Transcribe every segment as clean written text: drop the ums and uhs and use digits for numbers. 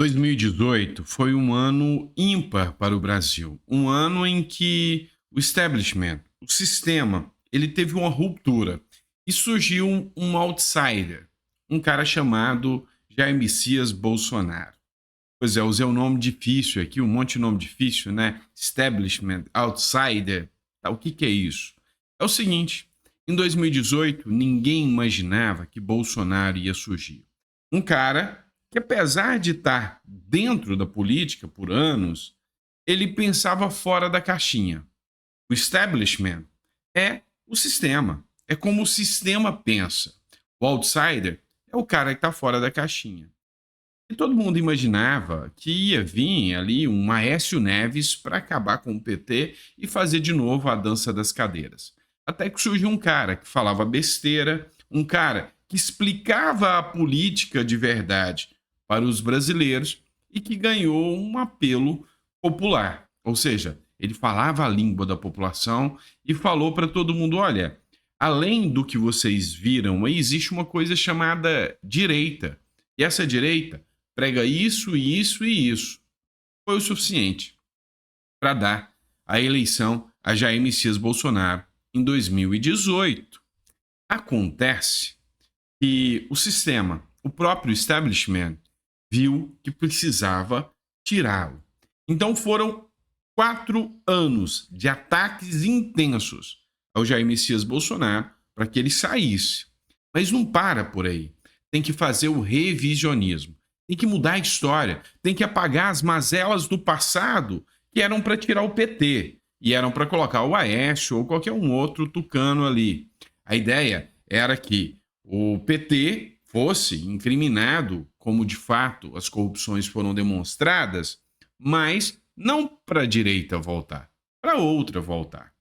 2018 foi um ano ímpar para o Brasil, um ano em que o establishment, o sistema, ele teve uma ruptura e surgiu um outsider, um cara chamado Jair Messias Bolsonaro. Pois é, usei um nome difícil aqui, um monte de nome difícil, né? Establishment, outsider, tá? O que que é isso? É o seguinte, em 2018 ninguém imaginava que Bolsonaro ia surgir. Um cara que, apesar de estar dentro da política por anos, ele pensava fora da caixinha. O establishment é o sistema, é como o sistema pensa. O outsider é o cara que está fora da caixinha. E todo mundo imaginava que ia vir ali um Aécio Neves para acabar com o PT e fazer de novo a dança das cadeiras. Até que surgiu um cara que falava besteira, um cara que explicava a política de verdade para os brasileiros e que ganhou um apelo popular. Ou seja, ele falava a língua da população e falou para todo mundo: olha, além do que vocês viram, existe uma coisa chamada direita. E essa direita prega isso, isso e isso. Foi o suficiente para dar a eleição a Jair Messias Bolsonaro em 2018. Acontece que o sistema, o próprio establishment, viu que precisava tirá-lo. Então foram 4 anos de ataques intensos ao Jair Messias Bolsonaro para que ele saísse. Mas não para por aí. Tem que fazer o revisionismo. Tem que mudar a história. Tem que apagar as mazelas do passado que eram para tirar o PT e eram para colocar o Aécio ou qualquer um outro tucano ali. A ideia era que o PT fosse incriminado, como de fato as corrupções foram demonstradas, mas não para a direita voltar, para outra voltar.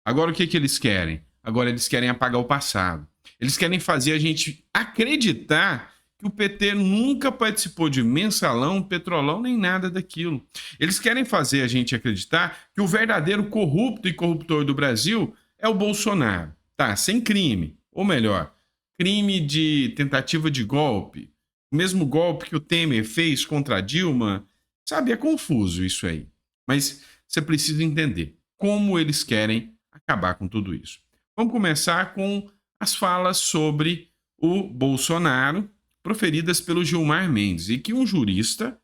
Agora o que, que eles querem? Agora eles querem apagar o passado. Eles querem fazer a gente acreditar que o PT nunca participou de mensalão, petrolão, nem nada daquilo. Eles querem fazer a gente acreditar que o verdadeiro corrupto e corruptor do Brasil é o Bolsonaro. Tá, sem crime. Ou melhor, crime de tentativa de golpe. O mesmo golpe que o Temer fez contra a Dilma. Sabe, é confuso isso aí. Mas você precisa entender como eles querem acabar com tudo isso. Vamos começar com as falas sobre o Bolsonaro, proferidas pelo Gilmar Mendes, e que um jurista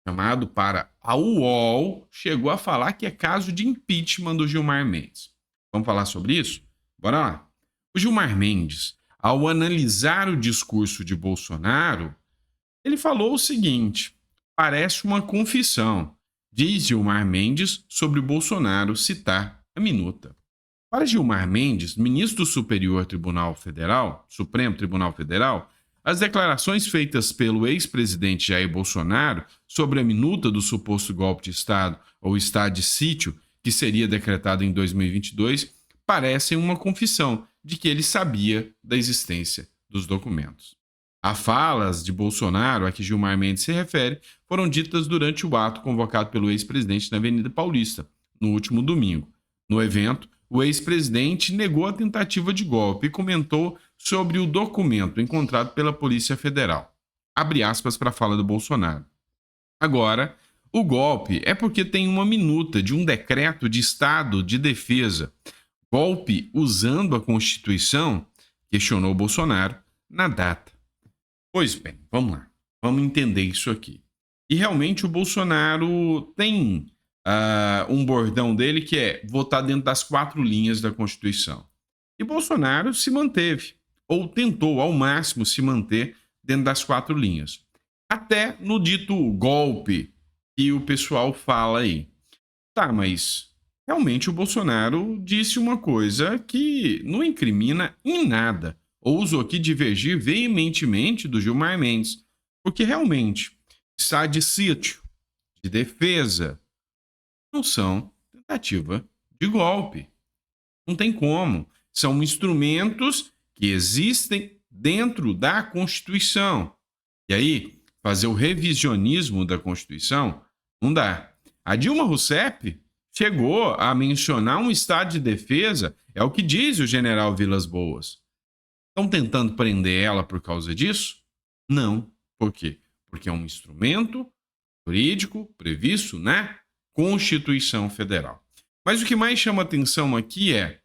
chamado para a UOL chegou a falar que é caso de impeachment do Gilmar Mendes. Vamos falar sobre isso? Bora lá. O Gilmar Mendes, ao analisar o discurso de Bolsonaro, ele falou o seguinte: parece uma confissão, diz Gilmar Mendes sobre Bolsonaro citar a minuta. Para Gilmar Mendes, ministro do Superior Tribunal Federal, Supremo Tribunal Federal, as declarações feitas pelo ex-presidente Jair Bolsonaro sobre a minuta do suposto golpe de Estado ou estado de sítio que seria decretado em 2022 parecem uma confissão de que ele sabia da existência dos documentos. As falas de Bolsonaro a que Gilmar Mendes se refere foram ditas durante o ato convocado pelo ex-presidente na Avenida Paulista, no último domingo. No evento, o ex-presidente negou a tentativa de golpe e comentou sobre o documento encontrado pela Polícia Federal. Abre aspas para a fala do Bolsonaro. Agora, o golpe é porque tem uma minuta de um decreto de estado de defesa. Golpe usando a Constituição? Questionou Bolsonaro na data. Pois bem, vamos lá. Vamos entender isso aqui. E realmente o Bolsonaro tem um bordão dele que é votar dentro das 4 linhas da Constituição. E Bolsonaro se manteve, ou tentou ao máximo se manter dentro das 4 linhas. Até no dito golpe que o pessoal fala aí. Tá, mas realmente o Bolsonaro disse uma coisa que não incrimina em nada. Ouso aqui divergir veementemente do Gilmar Mendes, porque realmente está de sítio, de defesa, não são tentativa de golpe. Não tem como. São instrumentos que existem dentro da Constituição. E aí, fazer o revisionismo da Constituição não dá. A Dilma Rousseff chegou a mencionar um estado de defesa, é o que diz o general Vilas Boas. Estão tentando prender ela por causa disso? Não. Por quê? porque é um instrumento jurídico previsto na Constituição Federal. Mas o que mais chama atenção aqui é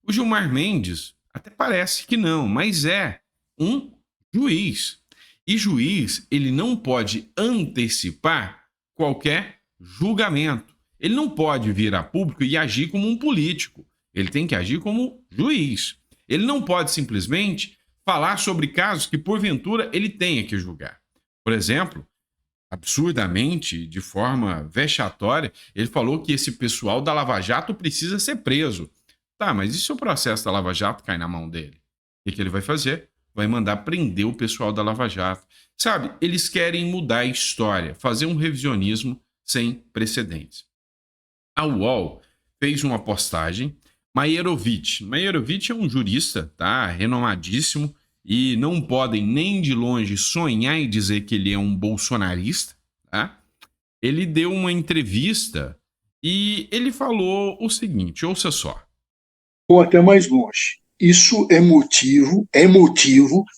o Gilmar Mendes, até parece que não, mas é um juiz. E juiz, ele não pode antecipar qualquer julgamento. Ele não pode vir a público e agir como um político. Ele tem que agir como juiz. Ele não pode simplesmente falar sobre casos que, porventura, ele tenha que julgar. Por exemplo, absurdamente, de forma vexatória, ele falou que esse pessoal da Lava Jato precisa ser preso. Tá, mas e se o processo da Lava Jato cai na mão dele? O que ele vai fazer? Vai mandar prender o pessoal da Lava Jato. Sabe, eles querem mudar a história, fazer um revisionismo sem precedentes. A UOL fez uma postagem. Maierovitch é um jurista, tá? Renomadíssimo, e não podem nem de longe sonhar em dizer que ele é um bolsonarista, tá? Ele deu uma entrevista e ele falou o seguinte, ouça só. Ou até mais longe. Isso é motivo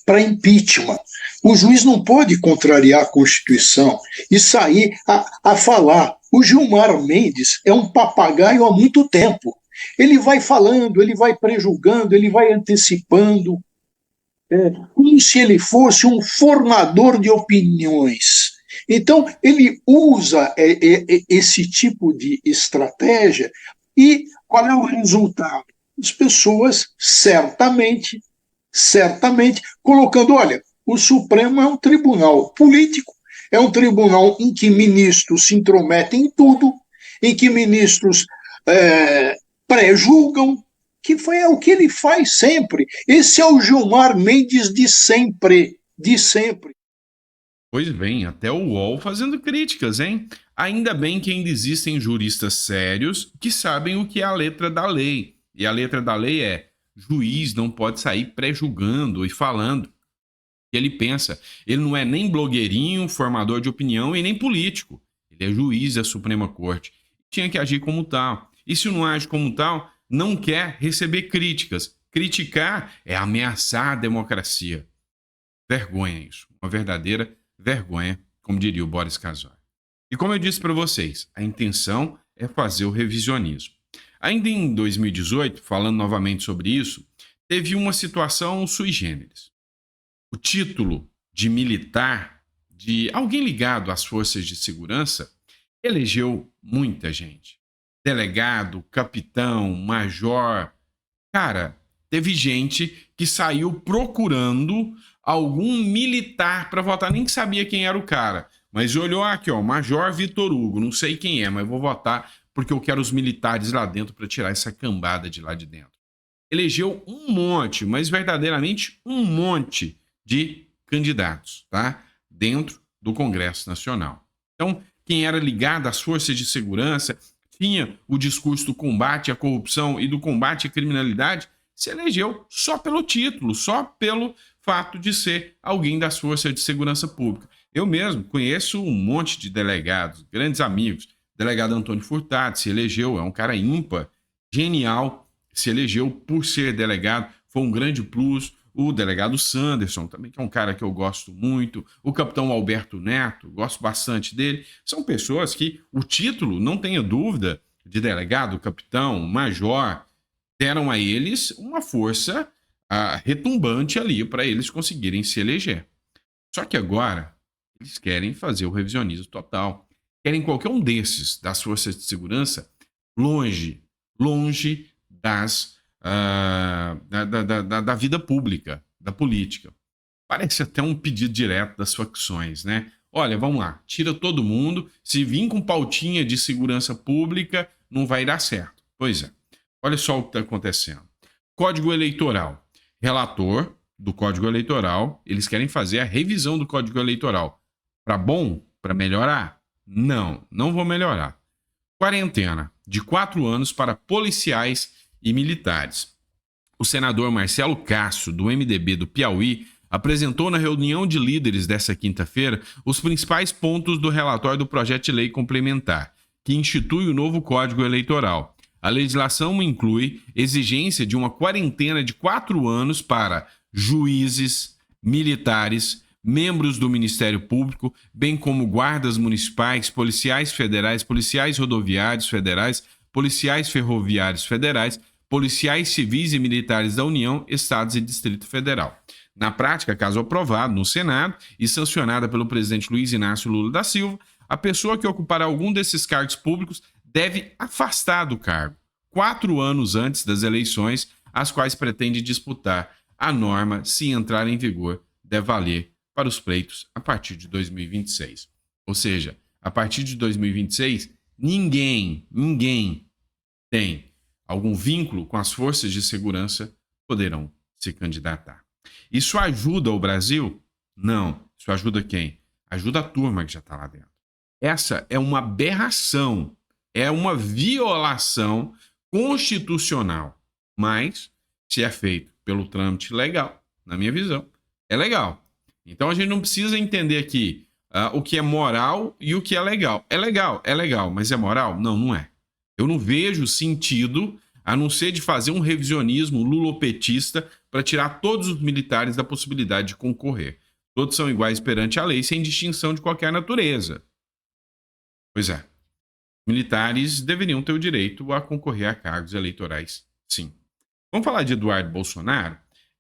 para impeachment. O juiz não pode contrariar a Constituição e sair a falar. O Gilmar Mendes é um papagaio há muito tempo. Ele vai falando, ele vai prejulgando, ele vai antecipando, como se ele fosse um formador de opiniões. Então, ele usa esse tipo de estratégia e qual é o resultado? As pessoas certamente, colocando, olha, o Supremo é um tribunal político, é um tribunal em que ministros se intrometem em tudo, em que ministros pré-julgam, que foi o que ele faz sempre. Esse é o Gilmar Mendes de sempre, de sempre. Pois bem, até o UOL fazendo críticas, hein? Ainda bem que ainda existem juristas sérios que sabem o que é a letra da lei. E a letra da lei é: juiz não pode sair pré-julgando e falando o que ele pensa. Ele não é nem blogueirinho, formador de opinião e nem político. Ele é juiz da Suprema Corte. Tinha que agir como tal. E se não age como tal, não quer receber críticas. Criticar é ameaçar a democracia. Vergonha isso. Uma verdadeira vergonha, como diria o Boris Casoy. E como eu disse para vocês, a intenção é fazer o revisionismo. Ainda em 2018, falando novamente sobre isso, teve uma situação sui generis. O título de militar de alguém ligado às forças de segurança elegeu muita gente. Delegado, capitão, major. Cara, teve gente que saiu procurando algum militar para votar, nem sabia quem era o cara, mas olhou aqui, ó, Major Vitor Hugo, não sei quem é, mas vou votar porque eu quero os militares lá dentro para tirar essa cambada de lá de dentro. Elegeu um monte, mas verdadeiramente um monte de candidatos, tá? Dentro do Congresso Nacional. Então, quem era ligado às forças de segurança, tinha o discurso do combate à corrupção e do combate à criminalidade, se elegeu só pelo título, só pelo fato de ser alguém das forças de segurança pública. Eu mesmo conheço um monte de delegados, grandes amigos. O delegado Antônio Furtado se elegeu, é um cara ímpar, genial, se elegeu por ser delegado, foi um grande plus. O delegado Sanderson, também, que é um cara que eu gosto muito. O capitão Alberto Neto, gosto bastante dele. São pessoas que o título, não tenha dúvida, de delegado, capitão, major, deram a eles uma força retumbante ali para eles conseguirem se eleger. Só que agora eles querem fazer o revisionismo total. Querem qualquer um desses das forças de segurança longe da vida pública, da política. Parece até um pedido direto das facções, né? Olha, vamos lá, tira todo mundo, se vir com pautinha de segurança pública, não vai dar certo. Pois é, olha só o que está acontecendo. Código Eleitoral. Relator do Código Eleitoral, eles querem fazer a revisão do Código Eleitoral. Para bom? Para melhorar? Não, não vou melhorar. Quarentena de 4 anos para policiais e militares. O senador Marcelo Castro, do MDB do Piauí, apresentou na reunião de líderes desta quinta-feira os principais pontos do relatório do projeto de lei complementar, que institui o novo Código Eleitoral. A legislação inclui exigência de uma quarentena de 4 anos para juízes, militares, membros do Ministério Público, bem como guardas municipais, policiais federais, policiais rodoviários federais, policiais ferroviários federais, policiais civis e militares da União, Estados e Distrito Federal. Na prática, caso aprovado no Senado e sancionada pelo presidente Luiz Inácio Lula da Silva, a pessoa que ocupar algum desses cargos públicos deve afastar do cargo 4 anos antes das eleições às quais pretende disputar. A norma, se entrar em vigor, deve valer para os pleitos a partir de 2026. Ou seja, a partir de 2026, ninguém tem algum vínculo com as forças de segurança poderão se candidatar. Isso ajuda o Brasil? Não. Isso ajuda quem? Ajuda a turma que já está lá dentro. Essa é uma aberração, é uma violação constitucional. Mas, se é feito pelo trâmite legal, na minha visão, é legal. Então a gente não precisa entender aqui o que é moral e o que é legal. É legal, mas é moral? Não, não é. Eu não vejo sentido, a não ser de fazer um revisionismo lulopetista para tirar todos os militares da possibilidade de concorrer. Todos são iguais perante a lei, sem distinção de qualquer natureza. Pois é. Militares deveriam ter o direito a concorrer a cargos eleitorais, sim. Vamos falar de Eduardo Bolsonaro?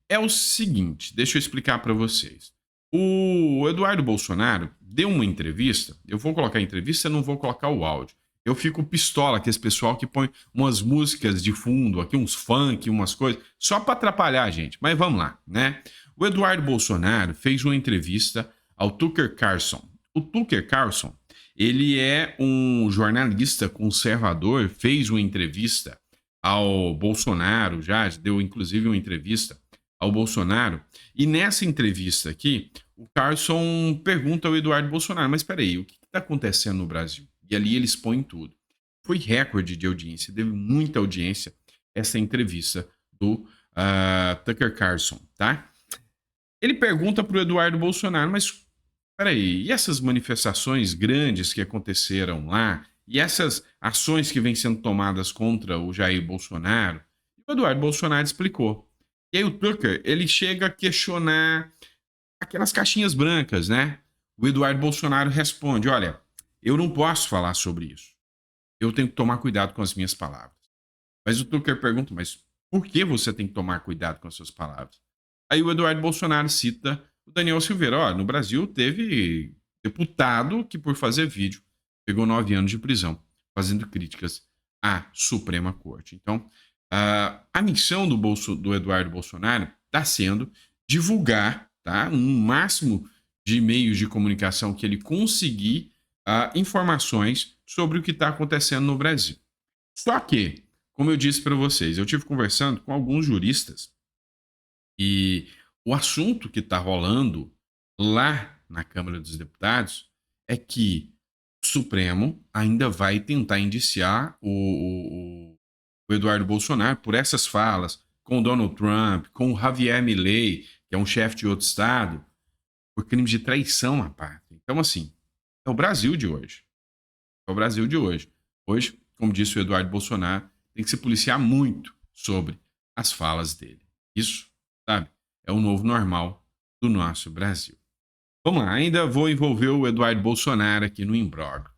É o seguinte, deixa eu explicar para vocês. O Eduardo Bolsonaro deu uma entrevista, eu vou colocar a entrevista, não vou colocar o áudio. Eu fico pistola com esse pessoal que põe umas músicas de fundo, aqui uns funk, umas coisas, só para atrapalhar a gente. Mas vamos lá, né? O Eduardo Bolsonaro fez uma entrevista ao Tucker Carlson. O Tucker Carlson, ele é um jornalista conservador, fez uma entrevista ao Bolsonaro, já deu inclusive uma entrevista ao Bolsonaro. E nessa entrevista aqui, o Carlson pergunta ao Eduardo Bolsonaro, mas espera aí, o que está acontecendo no Brasil? E ali eles põem tudo. Foi recorde de audiência, teve muita audiência essa entrevista do Tucker Carlson, tá? Ele pergunta para o Eduardo Bolsonaro, mas peraí, e essas manifestações grandes que aconteceram lá, e essas ações que vêm sendo tomadas contra o Jair Bolsonaro? O Eduardo Bolsonaro explicou. E aí o Tucker, ele chega a questionar aquelas caixinhas brancas, né? O Eduardo Bolsonaro responde, olha, eu não posso falar sobre isso. Eu tenho que tomar cuidado com as minhas palavras. Mas o Tucker pergunta, mas por que você tem que tomar cuidado com as suas palavras? Aí o Eduardo Bolsonaro cita o Daniel Silveira. Ó, no Brasil teve deputado que por fazer vídeo pegou 9 anos de prisão, fazendo críticas à Suprema Corte. Então, a missão do Eduardo Bolsonaro está sendo divulgar, tá, um máximo de meios de comunicação que ele conseguir informações sobre o que está acontecendo no Brasil. Só que, como eu disse para vocês, eu tive conversando com alguns juristas e o assunto que está rolando lá na Câmara dos Deputados é que o Supremo ainda vai tentar indiciar o Eduardo Bolsonaro por essas falas com o Donald Trump, com o Javier Milei, que é um chefe de outro estado, por crimes de traição à pátria. Então, assim, é o Brasil de hoje. É o Brasil de hoje. Hoje, como disse o Eduardo Bolsonaro, tem que se policiar muito sobre as falas dele. Isso, sabe, é o novo normal do nosso Brasil. Vamos lá, ainda vou envolver o Eduardo Bolsonaro aqui no imbróglio.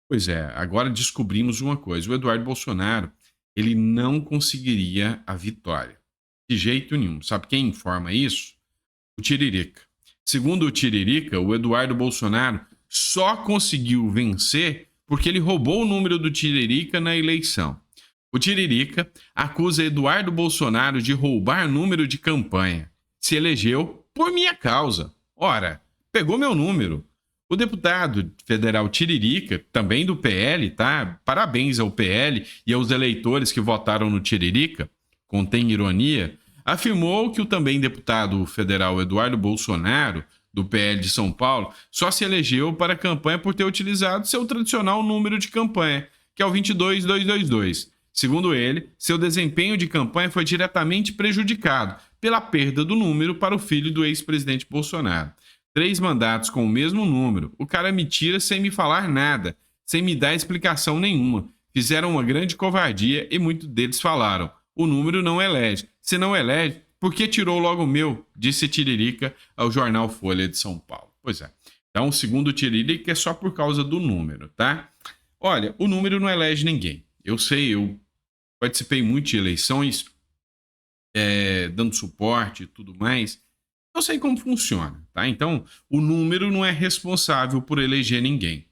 Pois é, agora descobrimos uma coisa. O Eduardo Bolsonaro, ele não conseguiria a vitória. De jeito nenhum. Sabe quem informa isso? O Tiririca. Segundo o Tiririca, o Eduardo Bolsonaro só conseguiu vencer porque ele roubou o número do Tiririca na eleição. O Tiririca acusa Eduardo Bolsonaro de roubar número de campanha. Se elegeu por minha causa. Ora, pegou meu número. O deputado federal Tiririca, também do PL, tá? Parabéns ao PL e aos eleitores que votaram no Tiririca, contém ironia, afirmou que o também deputado federal Eduardo Bolsonaro, do PL de São Paulo, só se elegeu para a campanha por ter utilizado seu tradicional número de campanha, que é o 22222. Segundo ele, seu desempenho de campanha foi diretamente prejudicado pela perda do número para o filho do ex-presidente Bolsonaro. 3 mandatos com o mesmo número. O cara me tira sem me falar nada, sem me dar explicação nenhuma. Fizeram uma grande covardia e muitos deles falaram: o número não elege. Se não elege, por que tirou logo o meu? Disse Tiririca ao jornal Folha de São Paulo. Pois é. Então, segundo o Tiririca, é só por causa do número, tá? Olha, o número não elege ninguém. Eu sei, eu participei muito de eleições, dando suporte e tudo mais. Eu sei como funciona, tá? Então, o número não é responsável por eleger ninguém.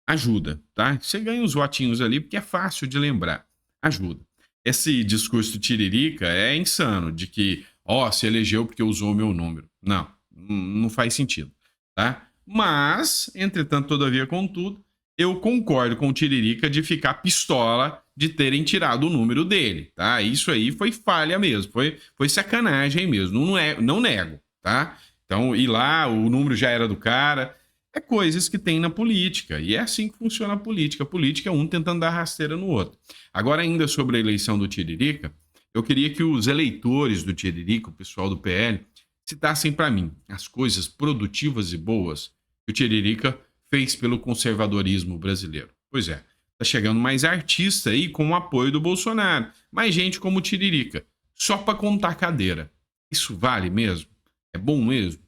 Ajuda, tá? Você ganha uns votinhos ali, porque é fácil de lembrar. Ajuda. Esse discurso tiririca é insano, de que, se elegeu porque usou o meu número. Não, não faz sentido, tá? Mas, entretanto, todavia, contudo, eu concordo com o Tiririca de ficar pistola de terem tirado o número dele, tá? Isso aí foi falha mesmo, foi sacanagem mesmo, não nego, tá? Então, ir lá, o número já era do cara, é coisas que tem na política, e é assim que funciona a política. A política é um tentando dar rasteira no outro. Agora, ainda sobre a eleição do Tiririca, eu queria que os eleitores do Tiririca, o pessoal do PL, citassem para mim as coisas produtivas e boas que o Tiririca fez pelo conservadorismo brasileiro. Pois é, tá chegando mais artista aí com o apoio do Bolsonaro, mais gente como o Tiririca, só para contar cadeira. Isso vale mesmo? É bom mesmo?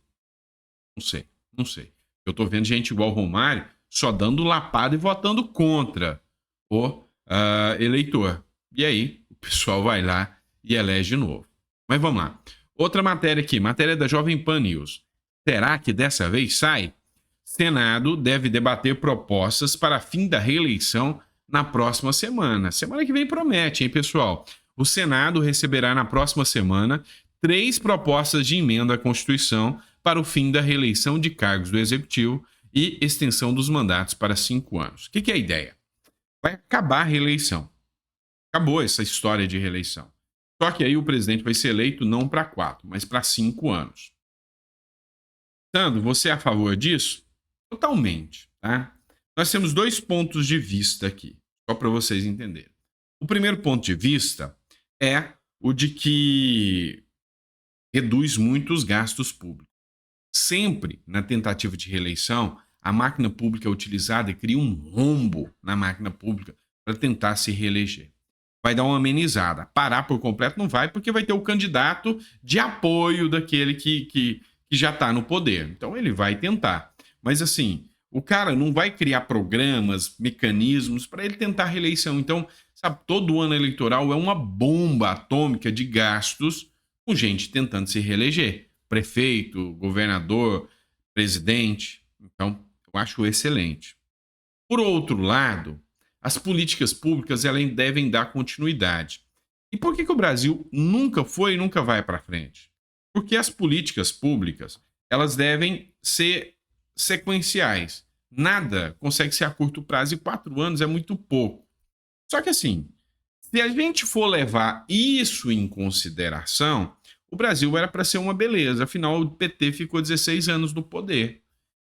Não sei. Eu tô vendo gente igual Romário só dando lapada e votando contra o eleitor. E aí, o pessoal vai lá e elege de novo. Mas vamos lá. Outra matéria aqui, matéria da Jovem Pan News. Será que dessa vez sai? Senado deve debater propostas para fim da reeleição na próxima semana. Semana que vem promete, hein, pessoal? O Senado receberá na próxima semana 3 propostas de emenda à Constituição para o fim da reeleição de cargos do Executivo e extensão dos mandatos para 5 anos. O que é a ideia? Vai acabar a reeleição. Acabou essa história de reeleição. Só que aí o presidente vai ser eleito não para 4, mas para 5 anos. Sandro, você é a favor disso? Totalmente, tá? Nós temos 2 pontos de vista aqui, só para vocês entenderem. O primeiro ponto de vista é o de que reduz muito os gastos públicos. Sempre, na tentativa de reeleição, a máquina pública é utilizada e cria um rombo na máquina pública para tentar se reeleger. Vai dar uma amenizada. Parar por completo não vai, porque vai ter o candidato de apoio daquele que já está no poder. Então ele vai tentar. Mas assim, o cara não vai criar programas, mecanismos para ele tentar a reeleição. Então, sabe, todo ano eleitoral é uma bomba atômica de gastos com gente tentando se reeleger. Prefeito, governador, presidente. Então, eu acho excelente. Por outro lado, as políticas públicas elas devem dar continuidade. E por que o Brasil nunca foi e nunca vai para frente? Porque as políticas públicas elas devem ser sequenciais. Nada consegue ser a curto prazo e 4 anos é muito pouco. Só que assim, se a gente for levar isso em consideração, o Brasil era para ser uma beleza. Afinal, o PT ficou 16 anos no poder.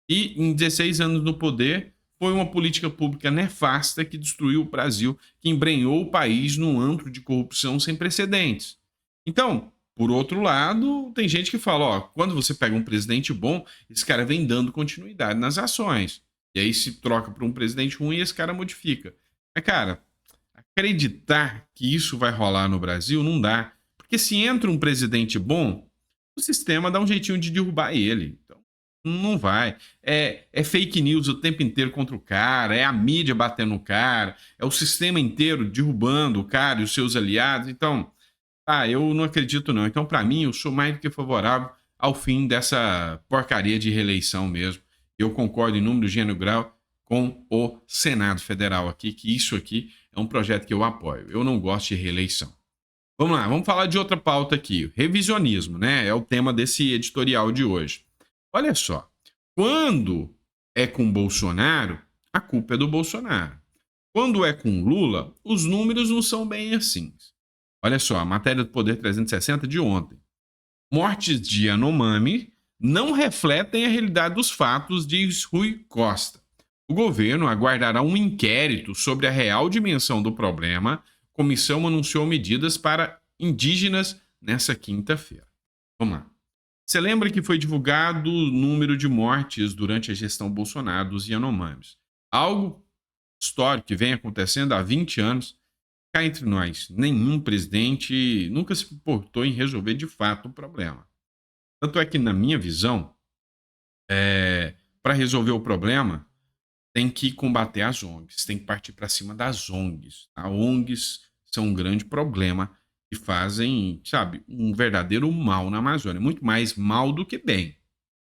E em 16 anos no poder, foi uma política pública nefasta que destruiu o Brasil, que embrenhou o país num antro de corrupção sem precedentes. Então, por outro lado, tem gente que fala, quando você pega um presidente bom, esse cara vem dando continuidade nas ações. E aí se troca por um presidente ruim e esse cara modifica. Mas, cara, acreditar que isso vai rolar no Brasil não dá. Porque se entra um presidente bom, o sistema dá um jeitinho de derrubar ele. Então, não vai. É fake news o tempo inteiro contra o cara, é a mídia batendo no cara, é o sistema inteiro derrubando o cara e os seus aliados. Então, eu não acredito não. Então, para mim, eu sou mais do que favorável ao fim dessa porcaria de reeleição mesmo. Eu concordo em número, gênero, grau com o Senado Federal aqui, que isso aqui é um projeto que eu apoio. Eu não gosto de reeleição. Vamos lá, vamos falar de outra pauta aqui. Revisionismo, né? É o tema desse editorial de hoje. Olha só, quando é com Bolsonaro, a culpa é do Bolsonaro. Quando é com Lula, os números não são bem assim. Olha só, a matéria do Poder 360 de ontem. Mortes de Yanomami não refletem a realidade dos fatos, diz Rui Costa. O governo aguardará um inquérito sobre a real dimensão do problema. A comissão anunciou medidas para indígenas nessa quinta-feira. Vamos lá. Você lembra que foi divulgado o número de mortes durante a gestão Bolsonaro dos Yanomamis? Algo histórico que vem acontecendo há 20 anos. cá entre nós, nenhum presidente nunca se importou em resolver de fato o problema. Tanto é que, na minha visão, para resolver o problema, tem que combater as ONGs, tem que partir para cima das ONGs. As ONGs são um grande problema e fazem, sabe, um verdadeiro mal na Amazônia. Muito mais mal do que bem.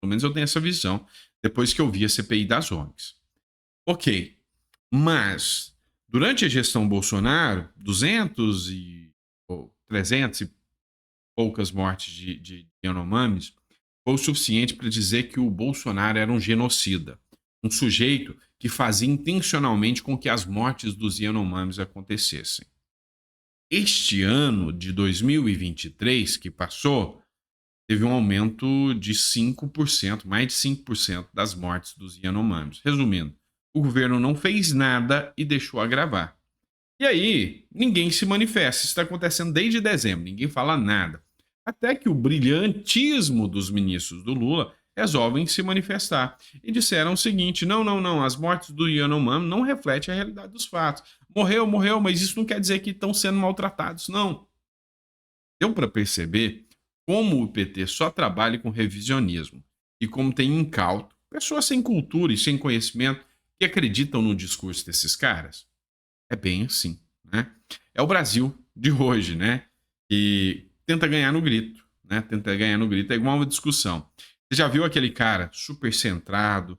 Pelo menos eu tenho essa visão depois que eu vi a CPI das ONGs. Ok, mas durante a gestão Bolsonaro, 300 e poucas mortes de Yanomamis foi o suficiente para dizer que o Bolsonaro era um genocida, um sujeito que fazia intencionalmente com que as mortes dos Yanomamis acontecessem. Este ano de 2023 que passou, teve um aumento de 5%, mais de 5% das mortes dos Yanomamis. Resumindo, o governo não fez nada e deixou agravar. E aí, ninguém se manifesta. Isso está acontecendo desde dezembro, ninguém fala nada. Até que o brilhantismo dos ministros do Lula resolvem se manifestar. E disseram o seguinte: não, as mortes do Yanomami não refletem a realidade dos fatos. Morreu, mas isso não quer dizer que estão sendo maltratados, não. Deu para perceber como o PT só trabalha com revisionismo e como tem incauto pessoas sem cultura e sem conhecimento que acreditam no discurso desses caras? É bem assim, né? É o Brasil de hoje, né? Que tenta ganhar no grito, né? Tenta ganhar no grito. É igual uma discussão. Você já viu aquele cara super centrado,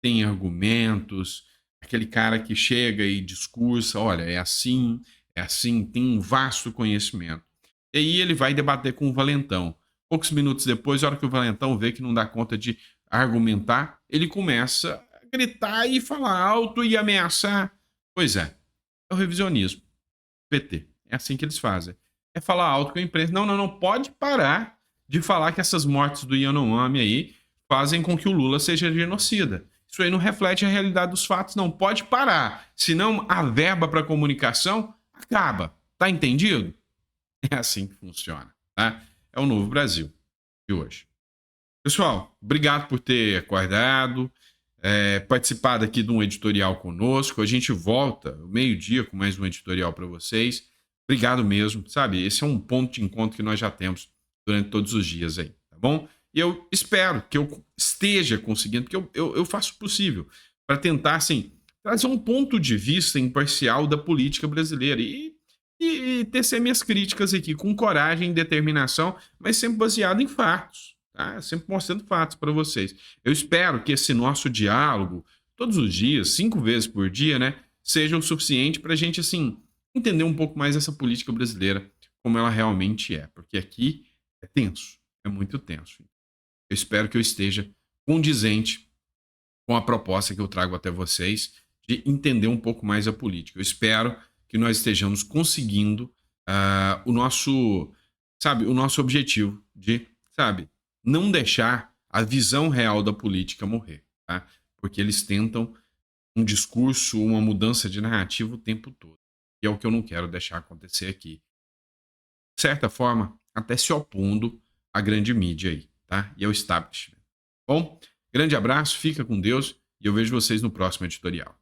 tem argumentos, aquele cara que chega e discursa, olha, é assim, tem um vasto conhecimento. E aí ele vai debater com o valentão. Poucos minutos depois, a hora que o valentão vê que não dá conta de argumentar, ele começa a gritar e falar alto e ameaçar. Pois é o revisionismo. PT. É assim que eles fazem. É falar alto com a imprensa. Não, pode parar de falar que essas mortes do Yanomami aí fazem com que o Lula seja genocida. Isso aí não reflete a realidade dos fatos, não. Pode parar. Senão a verba para comunicação acaba. Tá entendido? É assim que funciona, tá? É o novo Brasil de hoje. Pessoal, obrigado por ter acordado, participado aqui de um editorial conosco. A gente volta meio-dia com mais um editorial para vocês. Obrigado mesmo, sabe? Esse é um ponto de encontro que nós já temos durante todos os dias aí, tá bom? E eu espero que eu esteja conseguindo, porque eu faço o possível para tentar, assim, trazer um ponto de vista imparcial da política brasileira e tecer minhas críticas aqui com coragem e determinação, mas sempre baseado em fatos, tá? Sempre mostrando fatos para vocês. Eu espero que esse nosso diálogo, todos os dias, 5 vezes por dia, né, seja o suficiente para a gente, assim, entender um pouco mais essa política brasileira, como ela realmente é, porque aqui é tenso, é muito tenso. Eu espero que eu esteja condizente com a proposta que eu trago até vocês de entender um pouco mais a política. Eu espero que nós estejamos conseguindo o nosso objetivo de, não deixar a visão real da política morrer, tá? Porque eles tentam um discurso, uma mudança de narrativa o tempo todo. E é o que eu não quero deixar acontecer aqui. De certa forma, até se opondo à grande mídia aí, tá? E ao establishment. Bom, grande abraço, fica com Deus e eu vejo vocês no próximo editorial.